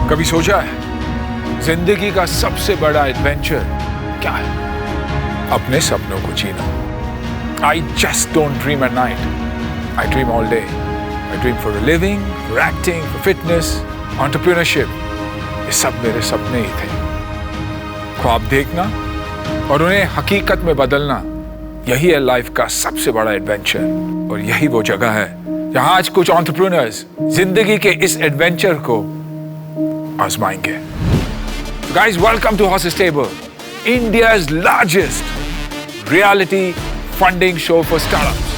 कभी सोचा है जिंदगी का सबसे बड़ा एडवेंचर क्या है? अपने सपनों को जीना। I just don't dream at night. I dream all day. I dream for a living, for acting, for fitness, entrepreneurship. ये सब मेरे सपने ही थे। ख्वाब देखना और उन्हें हकीकत में बदलना, यही है लाइफ का सबसे बड़ा एडवेंचर। और यही वो जगह है जहां आज कुछ एंटरप्रेन्योर्स जिंदगी के इस एडवेंचर को आजमाएंगे। Guys, welcome to Horses Stable, India's largest reality funding show for startups.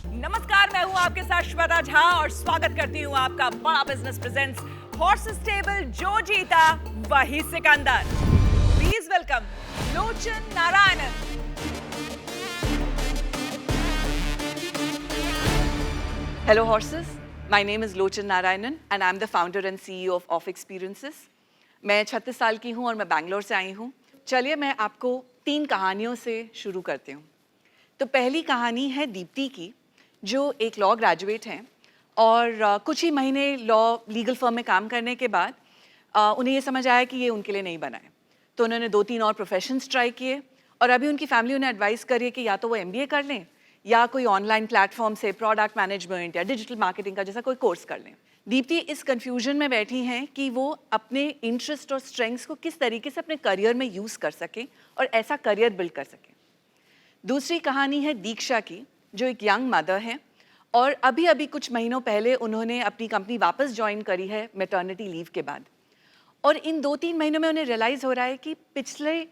नमस्कार, मैं हूं आपके साथ श्वेता झा और स्वागत करती हूं आपका बड़ा बिजनेस प्रेजेंट्स हॉर्सेस स्टेबल। जो जीता वही Sikandar. Please welcome Lochan Narayanan. Hello horses, my name is Lochan Narayanan and I'm the founder and CEO of Off Experiences. मैं 36 साल की हूँ और मैं बैंगलोर से आई हूँ। चलिए मैं आपको 3 कहानियों से शुरू करती हूँ। तो पहली कहानी है दीप्ति की, जो एक लॉ ग्रेजुएट हैं और कुछ ही महीने लीगल फर्म में काम करने के बाद उन्हें ये समझ आया कि ये उनके लिए नहीं बना है। तो उन्होंने 2-3 और प्रोफेशंस ट्राई किए और अभी उनकी फैमिली उन्हें एडवाइस कर रही है कि या तो वो MBA कर लें या कोई ऑनलाइन प्लेटफॉर्म से प्रोडक्ट मैनेजमेंट या डिजिटल मार्केटिंग का जैसा कोई कोर्स कर लें। दीप्ति इस कंफ्यूजन में बैठी हैं कि वो अपने इंटरेस्ट और स्ट्रेंथ्स को किस तरीके से अपने करियर में यूज़ कर सकें और ऐसा करियर बिल्ड कर सकें। दूसरी कहानी है दीक्षा की, जो एक यंग मदर है और अभी अभी कुछ महीनों पहले उन्होंने अपनी कंपनी वापस ज्वाइन करी है मैटरनिटी लीव के बाद। और इन 2-3 महीनों में उन्हें रियलाइज़ हो रहा है कि पिछले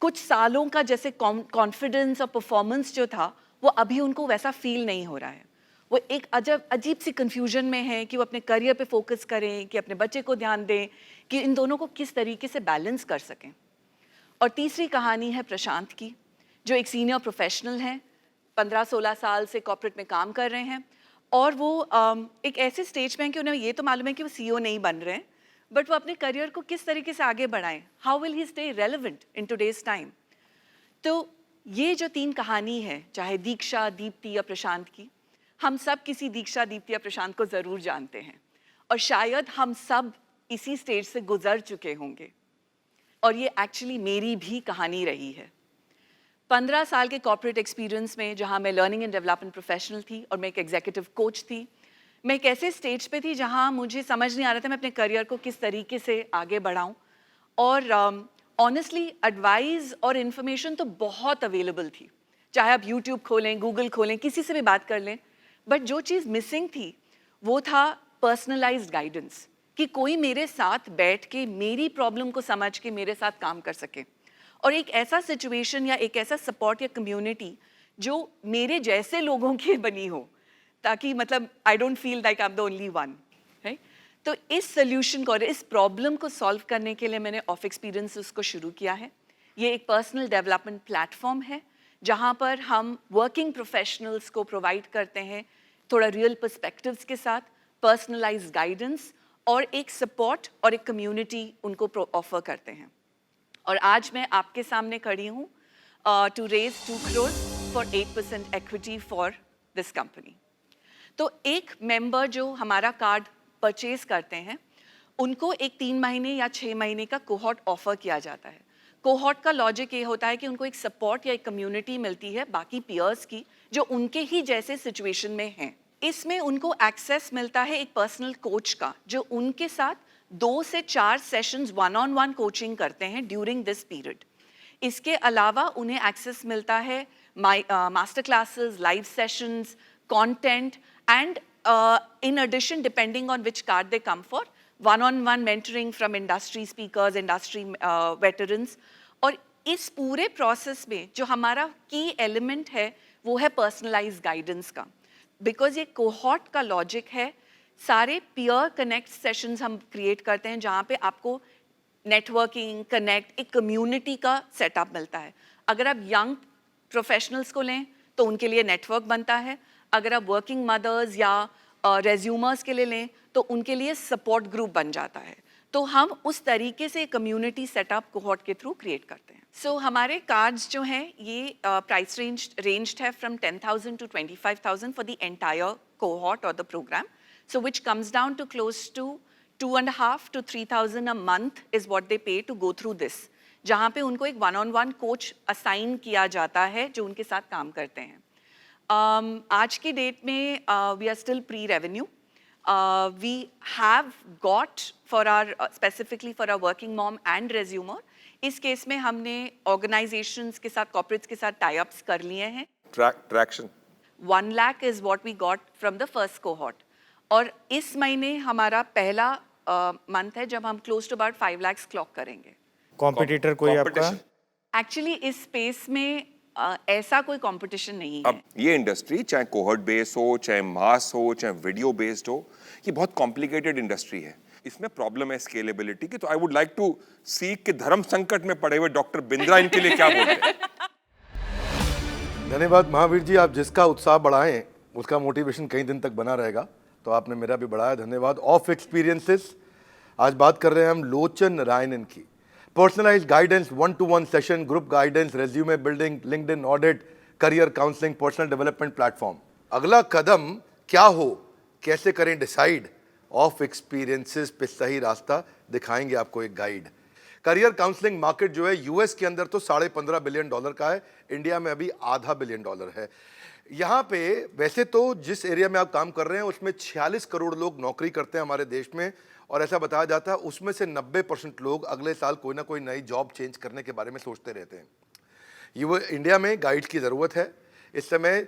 कुछ सालों का जैसे कॉन्फिडेंस और परफॉर्मेंस जो था वो अभी उनको वैसा फील नहीं हो रहा है। वो एक अजीब सी कंफ्यूजन में है कि वो अपने करियर पे फोकस करें कि अपने बच्चे को ध्यान दें, कि इन दोनों को किस तरीके से बैलेंस कर सकें। और तीसरी कहानी है प्रशांत की, जो एक सीनियर प्रोफेशनल हैं, 15-16 साल से कॉर्पोरेट में काम कर रहे हैं और वो एक ऐसे स्टेज पे हैं कि उन्हें ये तो मालूम है कि वो CEO नहीं बन रहे हैं, बट वो अपने करियर को किस तरीके से आगे बढ़ाएं। How will he stay relevant in today's time. तो ये जो 3 कहानी है, चाहे दीक्षा, दीप्ति या प्रशांत की, हम सब किसी दीक्षा, दीप्ति या प्रशांत को ज़रूर जानते हैं और शायद हम सब इसी स्टेज से गुजर चुके होंगे। और ये एक्चुअली मेरी भी कहानी रही है। 15 साल के कॉर्पोरेट एक्सपीरियंस में, जहाँ मैं लर्निंग एंड डेवलपमेंट प्रोफेशनल थी और मैं एक एग्जीक्यूटिव कोच थी, मैं एक ऐसे स्टेज पे थी जहाँ मुझे समझ नहीं आ रहा था मैं अपने करियर को किस तरीके से आगे बढ़ाऊँ। और ऑनेस्टली एडवाइस और इन्फॉर्मेशन तो बहुत अवेलेबल थी, चाहे आप यूट्यूब खोलें, गूगल खोलें, किसी से भी बात कर लें, बट जो चीज़ मिसिंग थी वो था पर्सनलाइज्ड गाइडेंस, कि कोई मेरे साथ बैठ के मेरी प्रॉब्लम को समझ के मेरे साथ काम कर सके और एक ऐसा सिचुएशन या एक ऐसा सपोर्ट या कम्युनिटी जो मेरे जैसे लोगों की बनी हो, ताकि मतलब I don't feel like I am the only one, right. तो इस सोल्यूशन को और इस प्रॉब्लम को सॉल्व करने के लिए मैंने ऑफ एक्सपीरियंसेस को शुरू किया है। ये एक पर्सनल डेवलपमेंट प्लेटफॉर्म है जहाँ पर हम वर्किंग प्रोफेशनल्स को प्रोवाइड करते हैं थोड़ा रियल पर्सपेक्टिव्स के साथ, पर्सनलाइज्ड गाइडेंस और एक सपोर्ट और एक कम्युनिटी उनको ऑफर करते हैं। और आज मैं आपके सामने खड़ी हूँ to raise 2 crore for 8% equity for this company. तो एक मेंबर जो हमारा कार्ड परचेज करते हैं, उनको एक 3 महीने या 6 महीने का कोहॉर्ट ऑफर किया जाता है। कोहॉर्ट का लॉजिक ये होता है कि उनको एक सपोर्ट या एक कम्युनिटी मिलती है बाकी पीयर्स की, जो उनके ही जैसे सिचुएशन में हैं। इसमें उनको एक्सेस मिलता है एक पर्सनल कोच का, जो उनके साथ 2 से 4 सेशंस 1-on-1 कोचिंग करते हैं ड्यूरिंग दिस पीरियड। इसके अलावा उन्हें एक्सेस मिलता है master classes, live sessions, content and in addition, depending on which card they come for, 1-on-1 mentoring from industry speakers, industry veterans। और इस पूरे प्रोसेस में जो हमारा की एलिमेंट है वो है पर्सनलाइज्ड गाइडेंस का, बिकॉज ये कोहॉर्ट का लॉजिक है। सारे पीयर कनेक्ट सेशंस हम क्रिएट करते हैं जहाँ पे आपको नेटवर्किंग, कनेक्ट, एक कम्युनिटी का सेटअप मिलता है। अगर आप यंग प्रोफेशनल्स को लें तो उनके लिए नेटवर्क बनता है, अगर आप वर्किंग मदर्स या रेज्यूमर्स के लिए लें तो उनके लिए सपोर्ट ग्रुप बन जाता है। तो हम उस तरीके से कम्युनिटी सेटअप कोहॉर्ट के थ्रू क्रिएट करते हैं। सो हमारे कार्ड्स जो हैं ये प्राइस रेंज्ड है from 10,000 to 25,000 for the entire cohort और the program, so which comes down to close to 2.5 to 3,000 a month is what they pay to go through this, जहाँ पे उनको एक वन-ऑन-वन कोच असाइन किया जाता है जो उनके साथ काम करते हैं. आज की डेट में we are still pre revenue. We have got for our specifically for our working mom and resumer, इस केस में हमने organizations के साथ, corporates के साथ tie-ups कर लिए हैं. Traction. 1 lakh is what we got from the first cohort. और इस महीने हमारा पहला month है जब हम close to about 5 lakhs clock करेंगे. कॉम्पिटिटर कोई आपका? Actually इस space में ऐसा कोई कंपटीशन नहीं है. अब ये इंडस्ट्री चाहे कोहर्ट बेस्ड हो, चाहे मास हो, चाहे वीडियो बेस्ड हो, ये बहुत कॉम्प्लिकेटेड इंडस्ट्री है. इसमें प्रॉब्लम है स्केलेबिलिटी की. तो आई वुड लाइक टू सी कि धर्म संकट में पड़े हुए डॉक्टर बिंद्रा इनके लिए क्या बोलते हैं. धन्यवाद महावीर जी, आप जिसका उत्साह बढ़ाएं उसका मोटिवेशन कई दिन तक बना रहेगा. तो आपने मेरा भी बढ़ाया, धन्यवाद. ऑफ एक्सपीरियंसेस आज बात कर रहे हैं हम लोचन नारायणन की. Personalised guidance, 1-to-1 session, group guidance, resume building, LinkedIn audit, career counselling, personal development platform. अगला कदम क्या हो, कैसे करें डिसाइड, ऑफ एक्सपीरियंसेस पे सही रास्ता दिखाएंगे आपको एक गाइड. करियर काउंसलिंग मार्केट जो है यूएस के अंदर तो $15.5 बिलियन का है, इंडिया में अभी $0.5 बिलियन है. यहाँ पे वैसे तो जिस एरिया में आप काम कर रहे हैं उसमें 46 करोड़ लोग नौकरी करते हैं हमारे देश में, और ऐसा बताया जाता है उसमें से 90% लोग अगले साल कोई ना कोई नई जॉब चेंज करने के बारे में सोचते रहते हैं. इंडिया में गाइड्स की ज़रूरत है. इस समय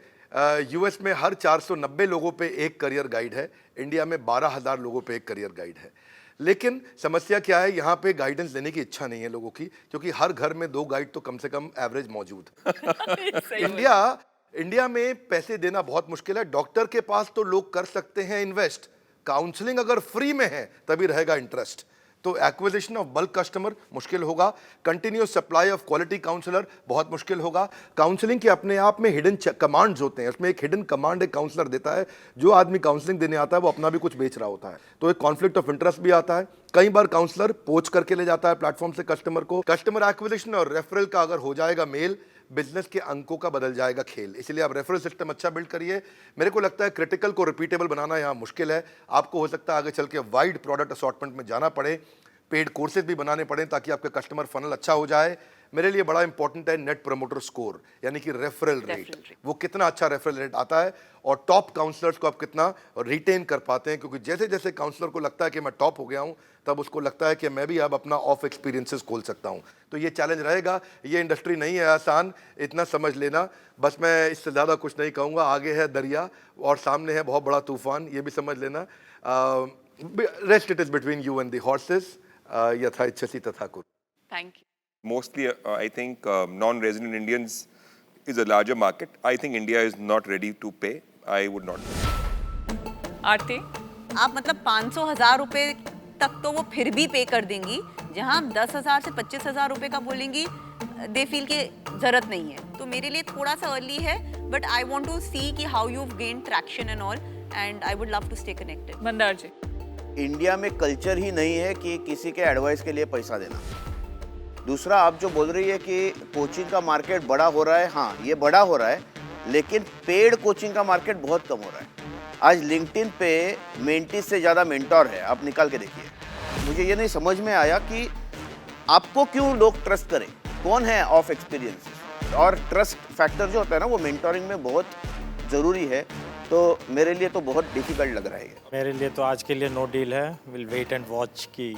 यूएस में हर 490 लोगों पे एक करियर गाइड है, इंडिया में 12,000 लोगों पे एक करियर गाइड है. लेकिन समस्या क्या है, यहाँ पे गाइडेंस देने की इच्छा नहीं है लोगों की, क्योंकि हर घर में 2 गाइड तो कम से कम एवरेज मौजूद. इंडिया में पैसे देना बहुत मुश्किल है. डॉक्टर के पास तो लोग कर सकते हैं इन्वेस्ट, काउंसलिंग अगर फ्री में है तभी रहेगा इंटरेस्ट. तो एक्विजिशन ऑफ बल्क कस्टमर मुश्किल होगा. Continuous supply of quality counsellor बहुत मुश्किल होगा. काउंसलिंग के अपने आप में हिडन कमांड्स होते हैं, उसमें एक हिडन कमांड एक काउंसलर देता है. जो आदमी काउंसलिंग देने आता है वो अपना भी कुछ बेच रहा होता है, तो एक कॉन्फ्लिक्ट ऑफ इंटरेस्ट भी आता है. कई बार काउंसलर पोच करके ले जाता है प्लेटफॉर्म से कस्टमर को. कस्टमर एक्विजिशन और रेफरल का अगर हो जाएगा मेल, बिजनेस के अंकों का बदल जाएगा खेल. इसलिए आप रेफरल सिस्टम अच्छा बिल्ड करिए. मेरे को लगता है क्रिटिकल को रिपीटेबल बनाना यहाँ मुश्किल है. आपको हो सकता है आगे चल के वाइड प्रोडक्ट असॉर्टमेंट में जाना पड़े, पेड कोर्सेज भी बनाने पड़े ताकि आपका कस्टमर फनल अच्छा हो जाए. मेरे लिए बड़ा इंपॉर्टेंट है नेट प्रमोटर स्कोर, यानी कि रेफरल रेट. वो कितना अच्छा रेफरल रेट आता है और टॉप काउंसलर्स को आप कितना रिटेन कर पाते हैं. क्योंकि जैसे जैसे काउंसलर को लगता है कि मैं टॉप हो गया हूँ, तब उसको लगता है कि मैं भी अब अपना ऑफ एक्सपीरियंसेस खोल सकता हूँ. तो ये चैलेंज रहेगा. ये इंडस्ट्री नहीं है आसान, इतना समझ लेना. बस मैं इससे ज़्यादा कुछ नहीं कहूँगा. आगे है दरिया और सामने है बहुत बड़ा तूफान, ये भी समझ लेना. Rest it is between you and the horses. यथा इच्छसि तथा कुरु. Thank you. Mostly, I think non-resident Indians is a larger market. I think India is not ready to pay. I would not. आरती, आप मतलब 500,000 रुपए तक तो वो फिर भी पे कर देंगी, जहां आप 10,000 से 25,000 रुपए का बोलेंगी दे फील के जरूरत नहीं है. तो मेरे लिए थोड़ा सा अर्ली है, but I want to see कि how you gain traction and all, and I would love to stay connected. Mandar ji. India में कल्चर ही नहीं है कि किसी के एडवाइस के लिए पैसा देना. दूसरा, आप जो बोल रही है कि कोचिंग का मार्केट बड़ा हो रहा है, हाँ ये बड़ा हो रहा है, लेकिन पेड कोचिंग का मार्केट बहुत कम हो रहा है. आज लिंक्डइन पे मेंटीज से ज़्यादा मेंटोर है, आप निकाल के देखिए. मुझे ये नहीं समझ में आया कि आपको क्यों लोग ट्रस्ट करें, कौन है ऑफ एक्सपीरियंस. और ट्रस्ट फैक्टर जो होता है ना, वो मेंटोरिंग में बहुत ज़रूरी है. तो मेरे लिए तो बहुत डिफिकल्ट लग रहा है. मेरे लिए तो आज के लिए नो डील है. विल वेट एंड वॉच कि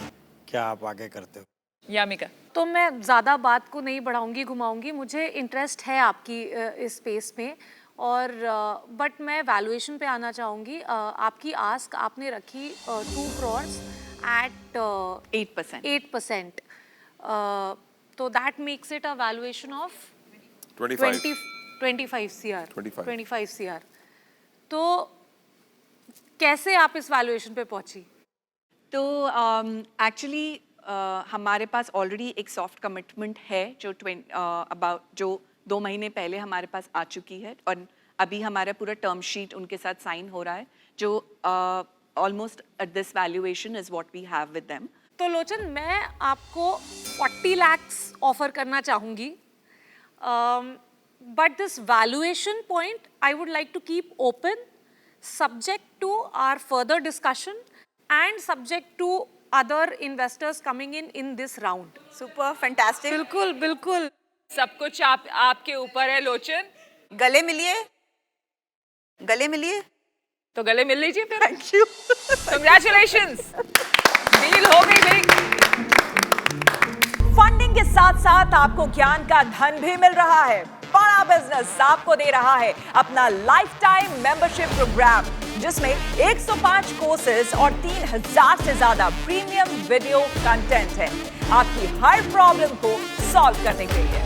क्या आप आगे करते हो. यामिका. तो मैं ज़्यादा बात को नहीं बढ़ाऊंगी, घुमाऊंगी. मुझे इंटरेस्ट है आपकी इस स्पेस में, और बट मैं वैल्यूएशन पे आना चाहूँगी. आपकी आस्क आपने रखी 2 crores एट 8%. तो that makes it a valuation of 25 CR. तो कैसे आप इस वैल्यूएशन पे पहुंची? तो एक्चुअली हमारे पास ऑलरेडी एक सॉफ्ट कमिटमेंट है जो अबाउट जो 2 महीने पहले हमारे पास आ चुकी है, और अभी हमारा पूरा टर्म शीट उनके साथ साइन हो रहा है, जो almost at this valuation is what we have with them. तो लोचन मैं आपको 40 lakhs ऑफर करना चाहूँगी, but this valuation point I would like to keep open, subject to our further discussion and subject to other investors coming in this round. Super fantastic. बिल्कुल बिल्कुल। सब कुछ आपके ऊपर है लोचन। गले मिलिए, गले मिलिए। तो गले मिल लीजिए फिर। Thank you. कंग्रेचुलेशंस, डील हो गई भाई। फंडिंग के साथ साथ आपको ज्ञान का धन भी मिल रहा है। बड़ा बिजनेस आपको दे रहा है अपना लाइफ टाइम मेंबरशिप प्रोग्राम, जिसमें 105 कोर्सेज और 3000 से ज्यादा प्रीमियम वीडियो कंटेंट है आपकी हर प्रॉब्लम को सॉल्व करने के लिए।